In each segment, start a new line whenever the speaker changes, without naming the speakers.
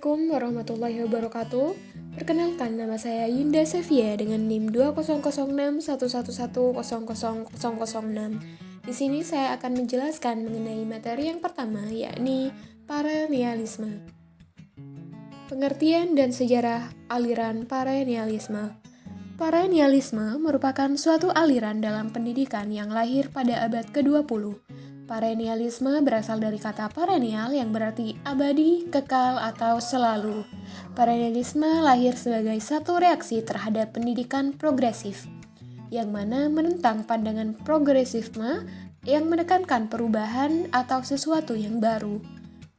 Assalamualaikum warahmatullahi wabarakatuh. Perkenalkan, nama saya Yunda Sevia dengan NIM 2006111000006. Di sini saya akan menjelaskan mengenai materi yang pertama, yakni perennialisme. Pengertian dan sejarah aliran perennialisme. Perennialisme merupakan suatu aliran dalam pendidikan yang lahir pada abad ke-20. Perennialisme berasal dari kata perennial yang berarti abadi, kekal, atau selalu. Perennialisme lahir sebagai satu reaksi terhadap pendidikan progresif, yang mana menentang pandangan progresisme yang menekankan perubahan atau sesuatu yang baru.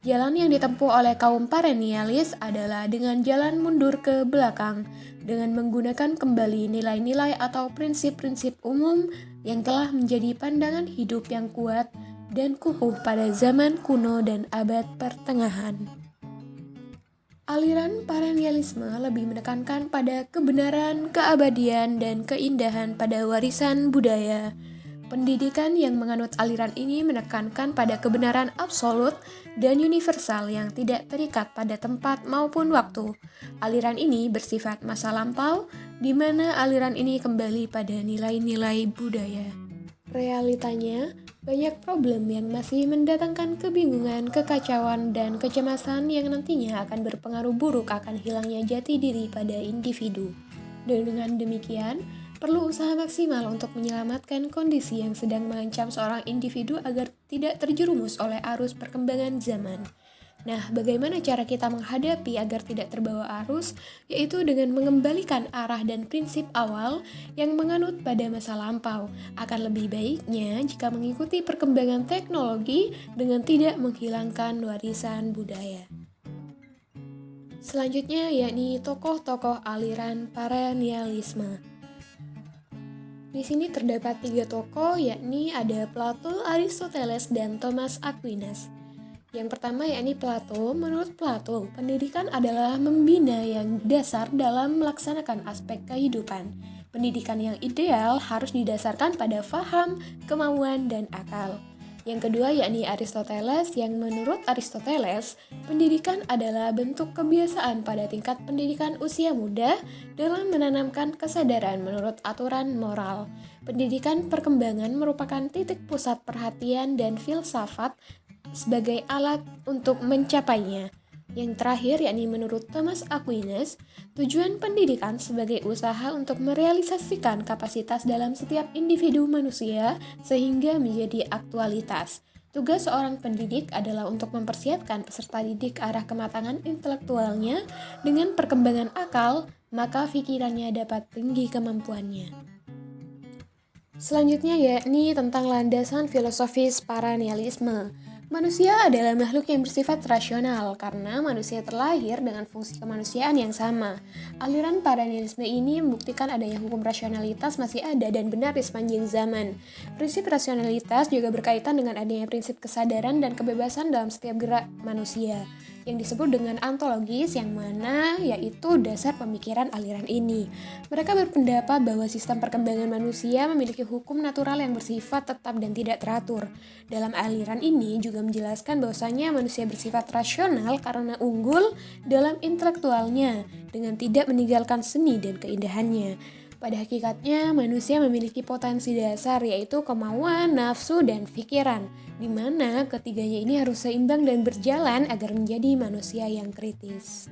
Jalan yang ditempuh oleh kaum perennialis adalah dengan jalan mundur ke belakang, dengan menggunakan kembali nilai-nilai atau prinsip-prinsip umum yang telah menjadi pandangan hidup yang kuat dan kukuh pada zaman kuno dan abad pertengahan. Aliran perennialisme lebih menekankan pada kebenaran, keabadian, dan keindahan pada warisan budaya. Pendidikan yang menganut aliran ini menekankan pada kebenaran absolut dan universal yang tidak terikat pada tempat maupun waktu. Aliran ini bersifat masa lampau, di mana aliran ini kembali pada nilai-nilai budaya. Realitanya, banyak problem yang masih mendatangkan kebingungan, kekacauan, dan kecemasan yang nantinya akan berpengaruh buruk akan hilangnya jati diri pada individu. Dan dengan demikian, perlu usaha maksimal untuk menyelamatkan kondisi yang sedang mengancam seorang individu agar tidak terjerumus oleh arus perkembangan zaman. Nah, bagaimana cara kita menghadapi agar tidak terbawa arus? Yaitu dengan mengembalikan arah dan prinsip awal yang menganut pada masa lampau. Akan lebih baiknya jika mengikuti perkembangan teknologi dengan tidak menghilangkan warisan budaya. Selanjutnya yakni tokoh-tokoh aliran perennialisme. Di sini terdapat 3 tokoh, yakni ada Plato, Aristoteles, dan Thomas Aquinas. Yang pertama yakni Plato. Menurut Plato, pendidikan adalah membina yang dasar dalam melaksanakan aspek kehidupan. Pendidikan yang ideal harus didasarkan pada faham, kemauan, dan akal. Yang kedua yakni Aristoteles, yang menurut Aristoteles, pendidikan adalah bentuk kebiasaan pada tingkat pendidikan usia muda dalam menanamkan kesadaran menurut aturan moral. Pendidikan perkembangan merupakan titik pusat perhatian dan filsafat sebagai alat untuk mencapainya. Yang terakhir yakni menurut Thomas Aquinas, tujuan pendidikan sebagai usaha untuk merealisasikan kapasitas dalam setiap individu manusia sehingga menjadi aktualitas. Tugas seorang pendidik adalah untuk mempersiapkan peserta didik arah kematangan intelektualnya dengan perkembangan akal, maka pikirannya dapat tinggi kemampuannya. Selanjutnya yakni tentang landasan filosofis perennialisme. Manusia adalah makhluk yang bersifat rasional karena manusia terlahir dengan fungsi kemanusiaan yang sama. Aliran perennialisme ini membuktikan adanya hukum rasionalitas masih ada dan benar di sepanjang zaman. Prinsip rasionalitas juga berkaitan dengan adanya prinsip kesadaran dan kebebasan dalam setiap gerak manusia, yang disebut dengan ontologis, yang mana yaitu dasar pemikiran aliran ini. Mereka berpendapat bahwa sistem perkembangan manusia memiliki hukum natural yang bersifat tetap dan tidak teratur. Dalam aliran ini juga menjelaskan bahwasanya manusia bersifat rasional karena unggul dalam intelektualnya dengan tidak meninggalkan seni dan keindahannya. Pada hakikatnya, manusia memiliki potensi dasar yaitu kemauan, nafsu, dan pikiran, di mana ketiganya ini harus seimbang dan berjalan agar menjadi manusia yang kritis.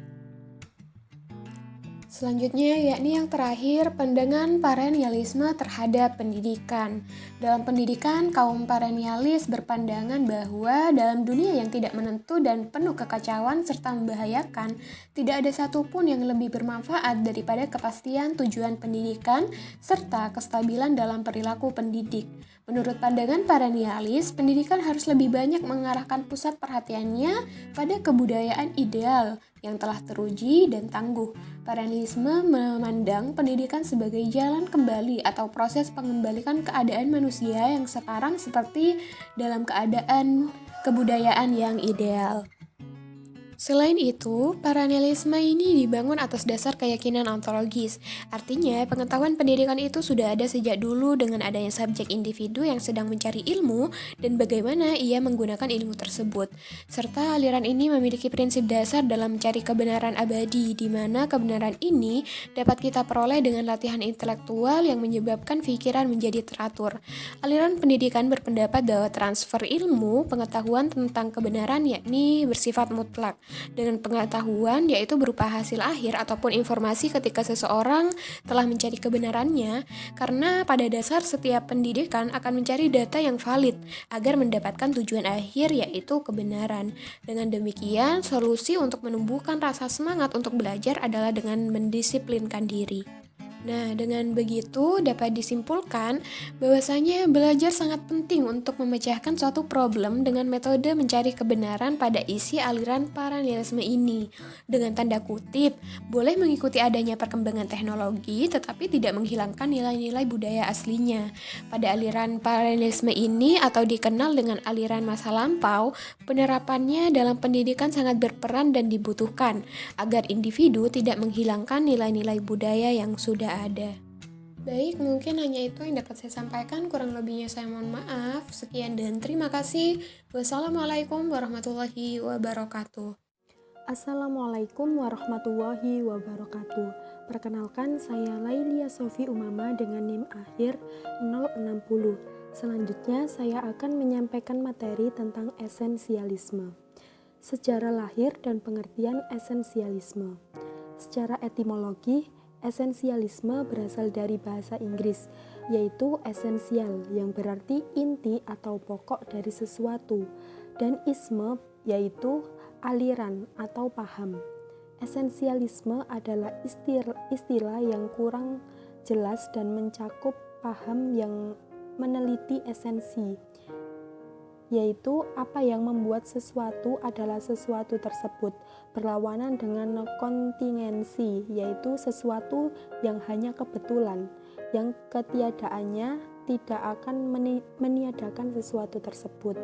Selanjutnya yakni yang terakhir, pandangan perennialisme terhadap pendidikan. Dalam pendidikan, kaum perennialis berpandangan bahwa dalam dunia yang tidak menentu dan penuh kekacauan serta membahayakan, tidak ada satupun yang lebih bermanfaat daripada kepastian tujuan pendidikan serta kestabilan dalam perilaku pendidik. Menurut pandangan perennialis, pendidikan harus lebih banyak mengarahkan pusat perhatiannya pada kebudayaan ideal yang telah teruji dan tangguh. Perennialisme memandang pendidikan sebagai jalan kembali atau proses pengembalikan keadaan manusia yang sekarang seperti dalam keadaan kebudayaan yang ideal. Selain itu, parallelisme ini dibangun atas dasar keyakinan ontologis. Artinya, pengetahuan pendidikan itu sudah ada sejak dulu dengan adanya subjek individu yang sedang mencari ilmu dan bagaimana ia menggunakan ilmu tersebut. Serta aliran ini memiliki prinsip dasar dalam mencari kebenaran abadi, di mana kebenaran ini dapat kita peroleh dengan latihan intelektual yang menyebabkan pikiran menjadi teratur. Aliran pendidikan berpendapat bahwa transfer ilmu, pengetahuan tentang kebenaran yakni bersifat mutlak dengan pengetahuan yaitu berupa hasil akhir ataupun informasi ketika seseorang telah mencari kebenarannya, karena pada dasar setiap pendidikan akan mencari data yang valid agar mendapatkan tujuan akhir yaitu kebenaran. Dengan demikian, solusi untuk menumbuhkan rasa semangat untuk belajar adalah dengan mendisiplinkan diri. Nah, dengan begitu dapat disimpulkan bahwasanya belajar sangat penting untuk memecahkan suatu problem dengan metode mencari kebenaran pada isi aliran parallelisme ini. Dengan tanda kutip, boleh mengikuti adanya perkembangan teknologi tetapi tidak menghilangkan nilai-nilai budaya aslinya. Pada aliran parallelisme ini atau dikenal dengan aliran masa lampau, penerapannya dalam pendidikan sangat berperan dan dibutuhkan agar individu tidak menghilangkan nilai-nilai budaya yang sudah ada. Baik, mungkin hanya itu yang dapat saya sampaikan. Kurang lebihnya saya mohon maaf. Sekian dan terima kasih. Wassalamualaikum warahmatullahi wabarakatuh.
Assalamualaikum warahmatullahi wabarakatuh. Perkenalkan, saya Lailia Sofi Umama dengan NIM akhir 060. Selanjutnya saya akan menyampaikan materi tentang esensialisme. Sejarah lahir dan pengertian esensialisme. Secara etimologi, esensialisme berasal dari bahasa Inggris, yaitu esensial yang berarti inti atau pokok dari sesuatu, dan isme yaitu aliran atau paham. Esensialisme adalah istilah yang kurang jelas dan mencakup paham yang meneliti esensi, yaitu apa yang membuat sesuatu adalah sesuatu tersebut, berlawanan dengan kontingensi, yaitu sesuatu yang hanya kebetulan, yang ketiadaannya tidak akan meniadakan sesuatu tersebut.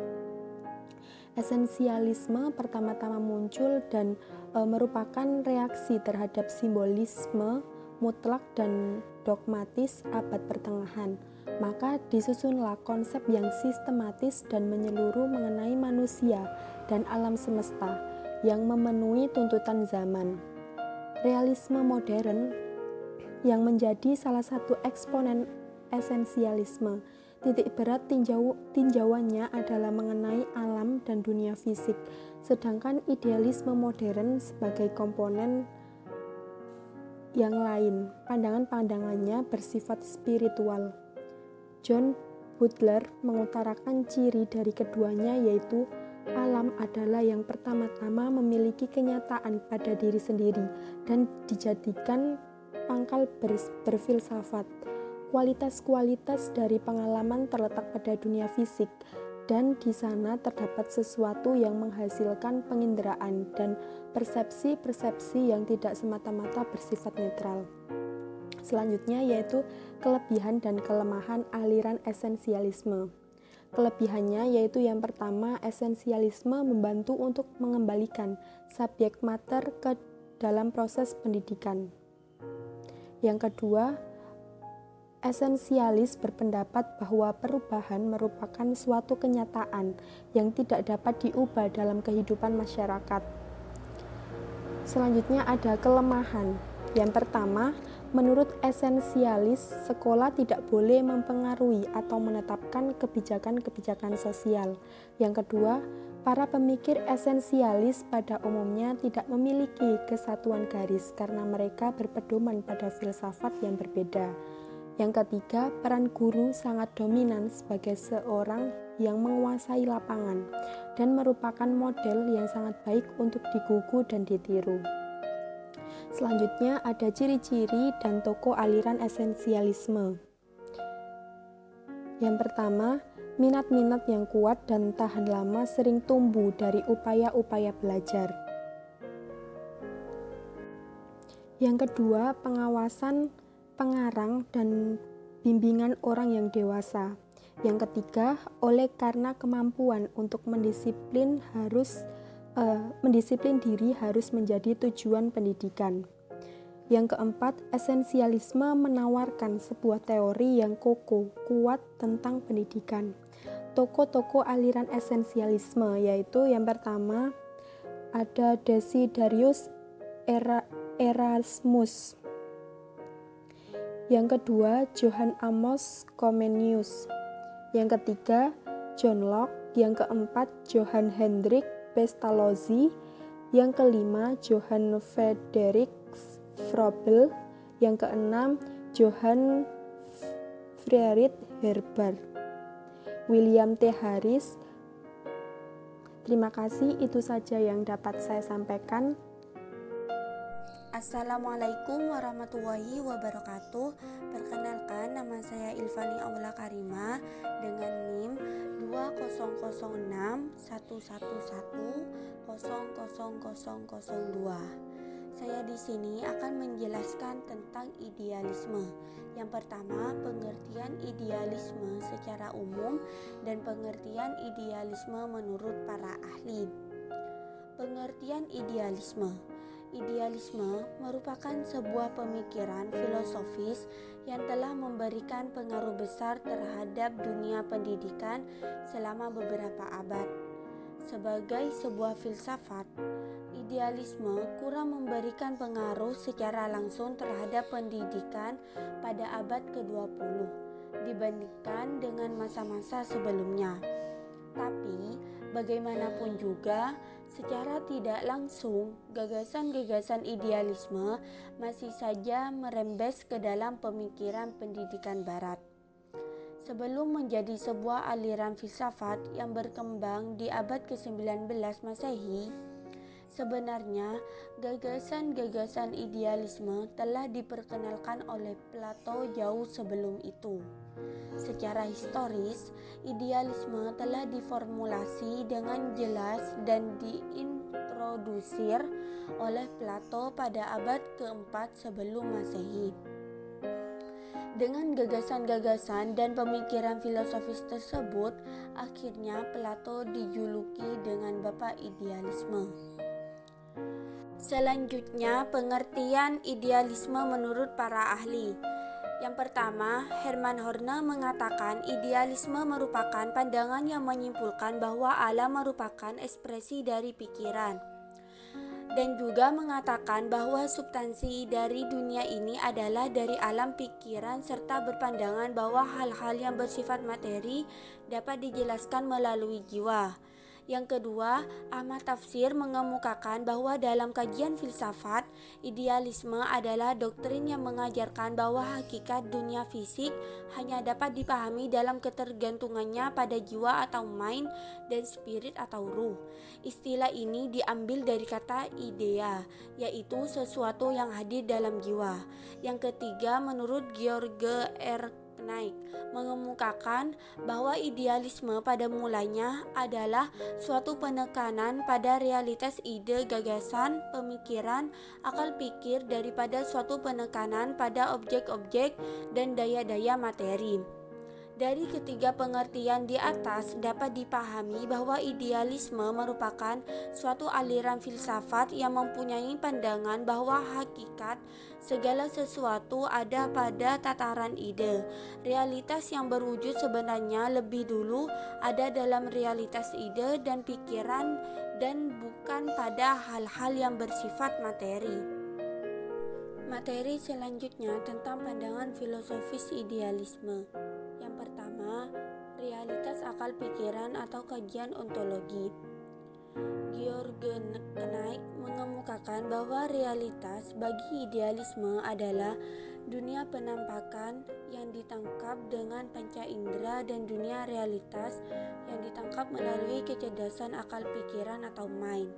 Esensialisme pertama-tama muncul dan merupakan reaksi terhadap simbolisme mutlak dan dogmatis abad pertengahan. Maka disusunlah konsep yang sistematis dan menyeluruh mengenai manusia dan alam semesta yang memenuhi tuntutan zaman. Realisme modern yang menjadi salah satu eksponen esensialisme. Titik berat tinjauannya adalah mengenai alam dan dunia fisik, sedangkan idealisme modern sebagai komponen yang lain, pandangan-pandangannya bersifat spiritual. John Butler mengutarakan ciri dari keduanya, yaitu alam adalah yang pertama-tama memiliki kenyataan pada diri sendiri dan dijadikan pangkal berfilsafat. Kualitas-kualitas dari pengalaman terletak pada dunia fisik, dan di sana terdapat sesuatu yang menghasilkan penginderaan dan persepsi-persepsi yang tidak semata-mata bersifat netral. Selanjutnya yaitu kelebihan dan kelemahan aliran esensialisme. Kelebihannya yaitu yang pertama, esensialisme membantu untuk mengembalikan subjek mater ke dalam proses pendidikan. Yang kedua, esensialis berpendapat bahwa perubahan merupakan suatu kenyataan yang tidak dapat diubah dalam kehidupan masyarakat. Selanjutnya ada kelemahan. Yang pertama, menurut esensialis, sekolah tidak boleh mempengaruhi atau menetapkan kebijakan-kebijakan sosial. Yang kedua, para pemikir esensialis pada umumnya tidak memiliki kesatuan garis karena mereka berpedoman pada filsafat yang berbeda. Yang ketiga, peran guru sangat dominan sebagai seorang yang menguasai lapangan dan merupakan model yang sangat baik untuk digugu dan ditiru. Selanjutnya ada ciri-ciri dan tokoh aliran esensialisme. Yang pertama, minat-minat yang kuat dan tahan lama sering tumbuh dari upaya-upaya belajar. Yang kedua, pengawasan, pengarang, dan bimbingan orang yang dewasa. Yang ketiga, oleh karena kemampuan untuk mendisiplin harus Mendisiplin diri harus menjadi tujuan pendidikan. Yang keempat, esensialisme menawarkan sebuah teori yang kokoh, kuat tentang pendidikan. Tokoh-tokoh aliran esensialisme yaitu yang pertama ada Desiderius Erasmus. Yang kedua, Johann Amos Comenius. Yang ketiga, John Locke. Yang keempat, Johann Hendrik Pestalozzi. Yang kelima, Johann Friedrich Froebel. Yang keenam, Johann Friedrich Herbert. William T. Harris. Terima kasih, itu saja yang dapat saya sampaikan.
Assalamualaikum warahmatullahi wabarakatuh. Perkenalkan, nama saya Ilfani Aula Karima dengan NIM 200611100002. Saya di sini akan menjelaskan tentang idealisme. Yang pertama, pengertian idealisme secara umum dan pengertian idealisme menurut para ahli. Pengertian idealisme. Idealisme merupakan sebuah pemikiran filosofis yang telah memberikan pengaruh besar terhadap dunia pendidikan selama beberapa abad. Sebagai sebuah filsafat, idealisme kurang memberikan pengaruh secara langsung terhadap pendidikan pada abad ke-20 dibandingkan dengan masa-masa sebelumnya. Tapi, bagaimanapun juga, secara tidak langsung, gagasan-gagasan idealisme masih saja merembes ke dalam pemikiran pendidikan barat. Sebelum menjadi sebuah aliran filsafat yang berkembang di abad ke-19 Masehi, sebenarnya gagasan-gagasan idealisme telah diperkenalkan oleh Plato jauh sebelum itu. Secara historis, idealisme telah diformulasi dengan jelas dan diintrodusir oleh Plato pada abad keempat sebelum Masehi. Dengan gagasan-gagasan dan pemikiran filosofis tersebut, akhirnya Plato dijuluki dengan Bapak Idealisme. Selanjutnya, pengertian idealisme menurut para ahli. Yang pertama, Hermann Horne mengatakan idealisme merupakan pandangan yang menyimpulkan bahwa alam merupakan ekspresi dari pikiran, dan juga mengatakan bahwa substansi dari dunia ini adalah dari alam pikiran, serta berpandangan bahwa hal-hal yang bersifat materi dapat dijelaskan melalui jiwa. Yang kedua, Ahmad Tafsir mengemukakan bahwa dalam kajian filsafat, idealisme adalah doktrin yang mengajarkan bahwa hakikat dunia fisik hanya dapat dipahami dalam ketergantungannya pada jiwa atau mind dan spirit atau ruh. Istilah ini diambil dari kata idea, yaitu sesuatu yang hadir dalam jiwa. Yang ketiga, menurut George R. Knaik mengemukakan bahwa idealisme pada mulanya adalah suatu penekanan pada realitas ide, gagasan, pemikiran, akal pikir daripada suatu penekanan pada objek-objek dan daya-daya materi. Dari ketiga pengertian di atas dapat dipahami bahwa idealisme merupakan suatu aliran filsafat yang mempunyai pandangan bahwa hakikat segala sesuatu ada pada tataran ide. Realitas yang berwujud sebenarnya lebih dulu ada dalam realitas ide dan pikiran dan bukan pada hal-hal yang bersifat materi. Materi selanjutnya tentang pandangan filosofis idealisme. Yang pertama, realitas akal pikiran atau kajian ontologi. George Knaik mengemukakan bahwa realitas bagi idealisme adalah dunia penampakan yang ditangkap dengan panca indera dan dunia realitas yang ditangkap melalui kecerdasan akal pikiran atau mind.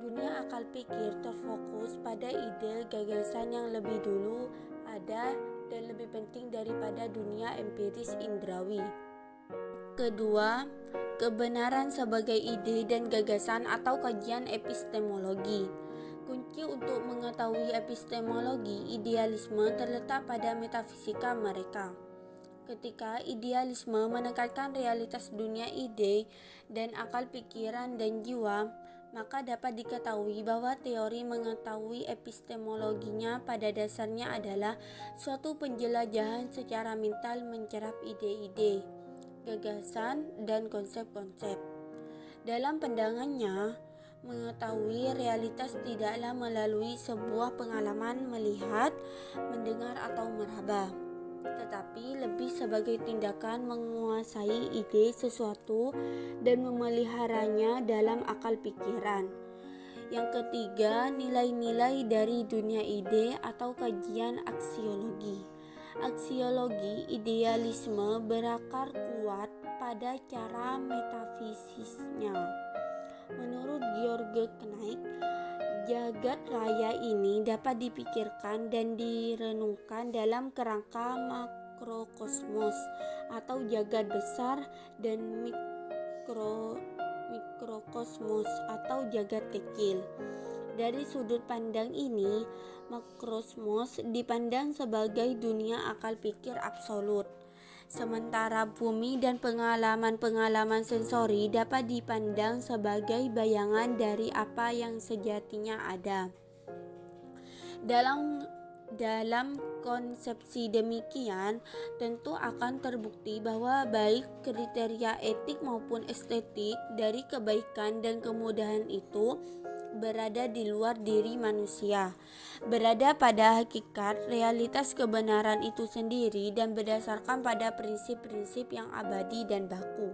Dunia akal pikir terfokus pada ide gagasan yang lebih dulu ada dan lebih penting daripada dunia empiris indrawi. Kedua, kebenaran sebagai ide dan gagasan atau kajian epistemologi. Kunci untuk mengetahui epistemologi idealisme terletak pada metafisika mereka. Ketika idealisme menekankan realitas dunia ide dan akal pikiran dan jiwa, maka dapat diketahui bahwa teori mengetahui epistemologinya pada dasarnya adalah suatu penjelajahan secara mental mencerap ide-ide, gagasan, dan konsep-konsep. Dalam pandangannya, mengetahui realitas tidaklah melalui sebuah pengalaman melihat, mendengar, atau meraba, tetapi lebih sebagai tindakan menguasai ide sesuatu dan memeliharanya dalam akal pikiran. Yang ketiga, nilai-nilai dari dunia ide atau kajian aksiologi. Aksiologi idealisme berakar kuat pada cara metafisisnya. Menurut George Knight, jagat raya ini dapat dipikirkan dan direnungkan dalam kerangka makrokosmos atau jagat besar dan mikrokosmos atau jagat kecil. Dari sudut pandang ini, makrokosmos dipandang sebagai dunia akal pikir absolut. Sementara bumi dan pengalaman-pengalaman sensori dapat dipandang sebagai bayangan dari apa yang sejatinya ada. Dalam konsepsi demikian, tentu akan terbukti bahwa baik kriteria etik maupun estetik dari kebaikan dan kemudahan itu berada di luar diri manusia, berada pada hakikat realitas kebenaran itu sendiri dan berdasarkan pada prinsip-prinsip yang abadi dan baku.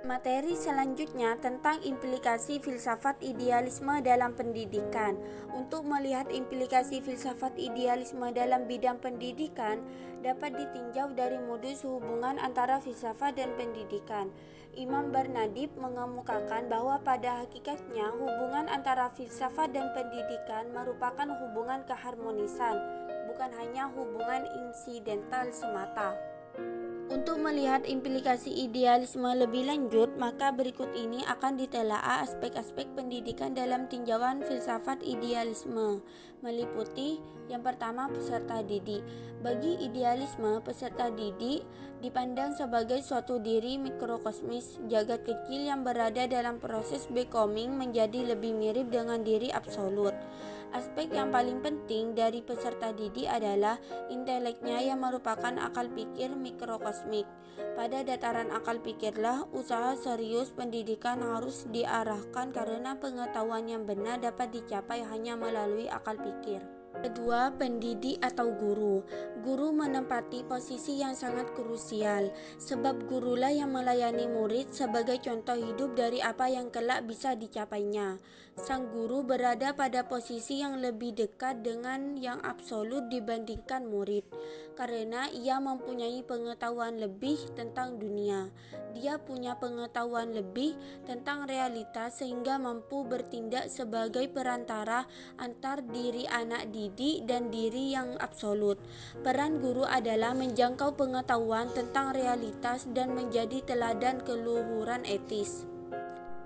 Materi selanjutnya tentang implikasi filsafat idealisme dalam pendidikan. Untuk melihat implikasi filsafat idealisme dalam bidang pendidikan dapat ditinjau dari modus hubungan antara filsafat dan pendidikan. Imam Barnadib mengemukakan bahwa pada hakikatnya hubungan antara filsafat dan pendidikan merupakan hubungan keharmonisan, bukan hanya hubungan insidental semata. Untuk melihat implikasi idealisme lebih lanjut, maka berikut ini akan ditelaah aspek-aspek pendidikan dalam tinjauan filsafat idealisme, meliputi yang pertama peserta didik. Bagi idealisme, peserta didik dipandang sebagai suatu diri mikrokosmis, jagat kecil yang berada dalam proses becoming menjadi lebih mirip dengan diri absolut. Aspek yang paling penting dari peserta didik adalah inteleknya yang merupakan akal pikir mikrokosmik. Pada dataran akal pikirlah usaha serius pendidikan harus diarahkan karena pengetahuan yang benar dapat dicapai hanya melalui akal pikir. Kedua, pendidik atau guru. Guru menempati posisi yang sangat krusial, sebab gurulah yang melayani murid sebagai contoh hidup dari apa yang kelak bisa dicapainya. Sang guru berada pada posisi yang lebih dekat dengan yang absolut dibandingkan murid, karena ia mempunyai pengetahuan lebih tentang dunia. Dia punya pengetahuan lebih tentang realitas sehingga mampu bertindak sebagai perantara antar diri anak didik dan diri yang absolut. Peran guru adalah menjangkau pengetahuan tentang realitas dan menjadi teladan keluhuran etis.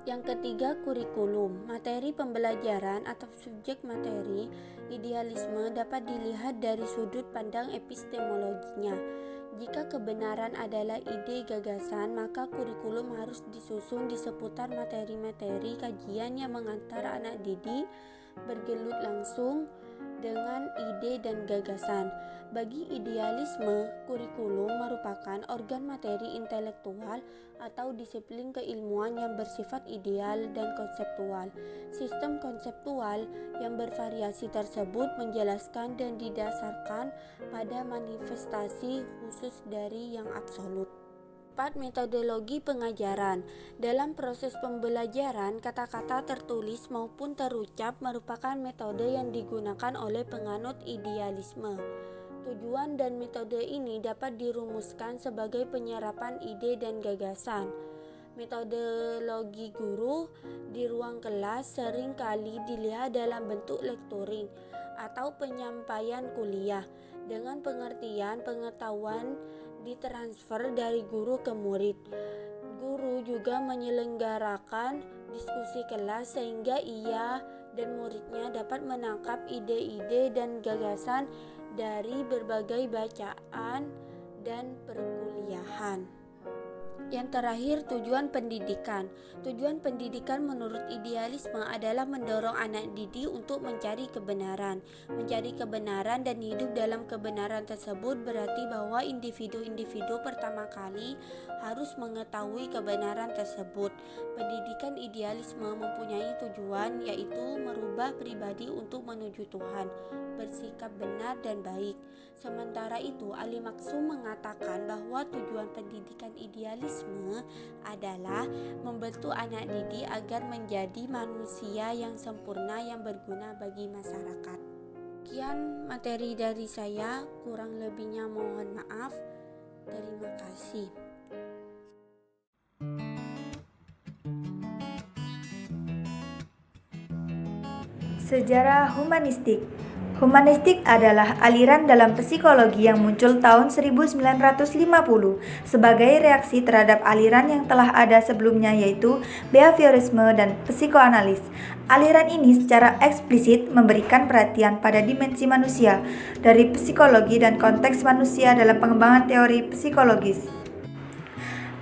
Yang ketiga, kurikulum. Materi pembelajaran atau subjek materi idealisme dapat dilihat dari sudut pandang epistemologinya. Jika kebenaran adalah ide gagasan, maka kurikulum harus disusun di seputar materi-materi kajian yang mengantar anak didik bergelut langsung dengan ide dan gagasan. Bagi idealisme, kurikulum merupakan organ materi intelektual atau disiplin keilmuan yang bersifat ideal dan konseptual. Sistem konseptual yang bervariasi tersebut menjelaskan dan didasarkan pada manifestasi khusus dari yang absolut. 4. Metodologi pengajaran. Dalam proses pembelajaran, kata-kata tertulis maupun terucap merupakan metode yang digunakan oleh penganut idealisme. Tujuan dan metode ini dapat dirumuskan sebagai penyerapan ide dan gagasan. Metodologi guru di ruang kelas sering kali dilihat dalam bentuk lecturing atau penyampaian kuliah dengan pengertian pengetahuan ditransfer dari guru ke murid. Guru juga menyelenggarakan diskusi kelas sehingga ia dan muridnya dapat menangkap ide-ide dan gagasan dari berbagai bacaan dan perkuliahan. Yang terakhir, tujuan pendidikan. Tujuan pendidikan menurut idealisme adalah mendorong anak didik untuk mencari kebenaran. Mencari kebenaran dan hidup dalam kebenaran tersebut berarti bahwa individu-individu pertama kali harus mengetahui kebenaran tersebut. Pendidikan idealisme mempunyai tujuan, yaitu merubah pribadi untuk menuju Tuhan, bersikap benar dan baik. Sementara itu, Ali Maksum mengatakan bahwa tujuan pendidikan idealisme adalah membentuk anak didik agar menjadi manusia yang sempurna yang berguna bagi masyarakat. Sekian materi dari saya, kurang lebihnya mohon maaf. Terima kasih.
Sejarah humanistik. Humanistik adalah aliran dalam psikologi yang muncul tahun 1950 sebagai reaksi terhadap aliran yang telah ada sebelumnya, yaitu behaviorisme dan psikoanalis. Aliran ini secara eksplisit memberikan perhatian pada dimensi manusia dari psikologi dan konteks manusia dalam pengembangan teori psikologis.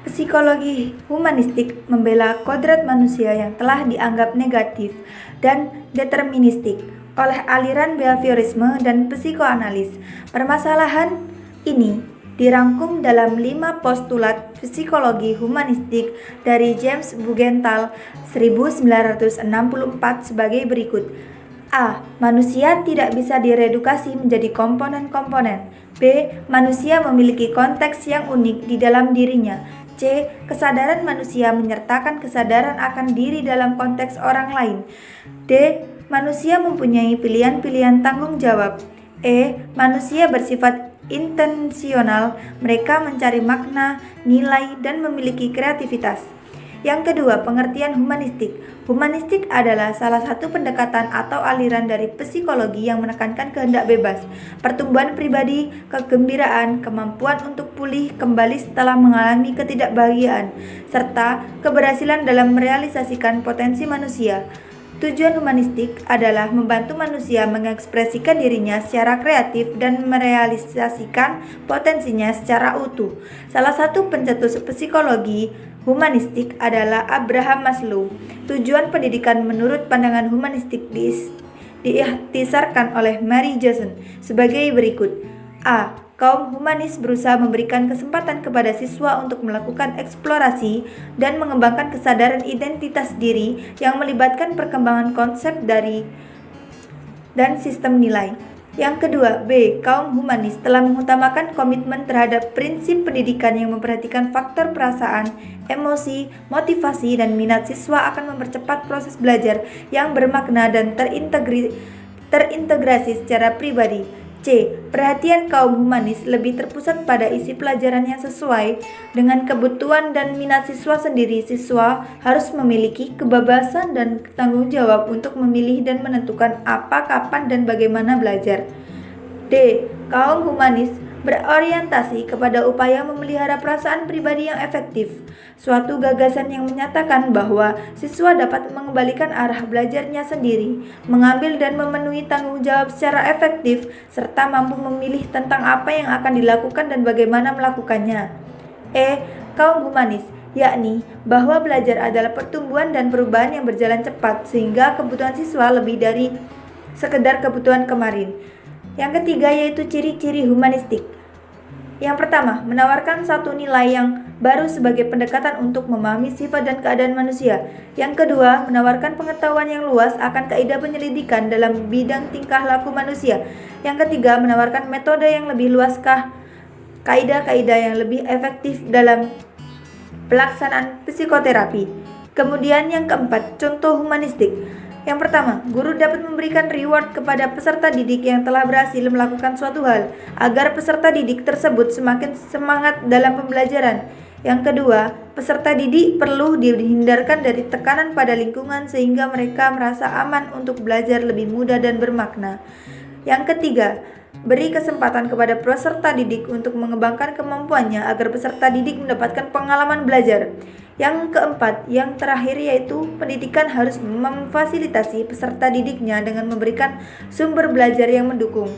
Psikologi humanistik membela kodrat manusia yang telah dianggap negatif dan deterministik oleh aliran behaviorisme dan psikoanalis. Permasalahan ini dirangkum dalam 5 postulat psikologi humanistik dari James Bugental 1964 sebagai berikut. A. Manusia tidak bisa diredukasi menjadi komponen-komponen. B. Manusia memiliki konteks yang unik di dalam dirinya. C. Kesadaran manusia menyertakan kesadaran akan diri dalam konteks orang lain. D. Manusia mempunyai pilihan-pilihan tanggung jawab. E. Manusia bersifat intensional, mereka mencari makna, nilai, dan memiliki kreativitas. Yang kedua, pengertian humanistik. Humanistik adalah salah satu pendekatan atau aliran dari psikologi yang menekankan kehendak bebas, pertumbuhan pribadi, kegembiraan, kemampuan untuk pulih kembali setelah mengalami ketidakbahagiaan, serta keberhasilan dalam merealisasikan potensi manusia. Tujuan humanistik adalah membantu manusia mengekspresikan dirinya secara kreatif dan merealisasikan potensinya secara utuh. Salah satu pencetus psikologi humanistik adalah Abraham Maslow. Tujuan pendidikan menurut pandangan humanistik diikhtisarkan oleh Mary Johnson sebagai berikut. A. Kaum humanis berusaha memberikan kesempatan kepada siswa untuk melakukan eksplorasi dan mengembangkan kesadaran identitas diri yang melibatkan perkembangan konsep dan sistem nilai. Yang kedua, B. Kaum humanis telah mengutamakan komitmen terhadap prinsip pendidikan yang memperhatikan faktor perasaan, emosi, motivasi, dan minat siswa akan mempercepat proses belajar yang bermakna dan terintegrasi secara pribadi. C. Perhatian kaum humanis lebih terpusat pada isi pelajaran yang sesuai dengan kebutuhan dan minat siswa sendiri. Siswa harus memiliki kebebasan dan tanggung jawab untuk memilih dan menentukan apa, kapan, dan bagaimana belajar. D. Kaum humanis berorientasi kepada upaya memelihara perasaan pribadi yang efektif, suatu gagasan yang menyatakan bahwa siswa dapat mengembalikan arah belajarnya sendiri, mengambil dan memenuhi tanggung jawab secara efektif, serta mampu memilih tentang apa yang akan dilakukan dan bagaimana melakukannya. E. Kaum humanis, yakni bahwa belajar adalah pertumbuhan dan perubahan yang berjalan cepat, sehingga kebutuhan siswa lebih dari sekedar kebutuhan kemarin. Yang ketiga yaitu ciri-ciri humanistik. Yang pertama, menawarkan satu nilai yang baru sebagai pendekatan untuk memahami sifat dan keadaan manusia. Yang kedua, menawarkan pengetahuan yang luas akan kaidah penyelidikan dalam bidang tingkah laku manusia. Yang ketiga, menawarkan metode yang lebih luas kaidah-kaidah yang lebih efektif dalam pelaksanaan psikoterapi. Kemudian yang keempat, contoh humanistik. Yang pertama, guru dapat memberikan reward kepada peserta didik yang telah berhasil melakukan suatu hal, agar peserta didik tersebut semakin semangat dalam pembelajaran. Yang kedua, peserta didik perlu dihindarkan dari tekanan pada lingkungan sehingga mereka merasa aman untuk belajar lebih mudah dan bermakna. Yang ketiga, beri kesempatan kepada peserta didik untuk mengembangkan kemampuannya agar peserta didik mendapatkan pengalaman belajar. Yang keempat, yang terakhir yaitu pendidikan harus memfasilitasi peserta didiknya dengan memberikan sumber belajar yang mendukung.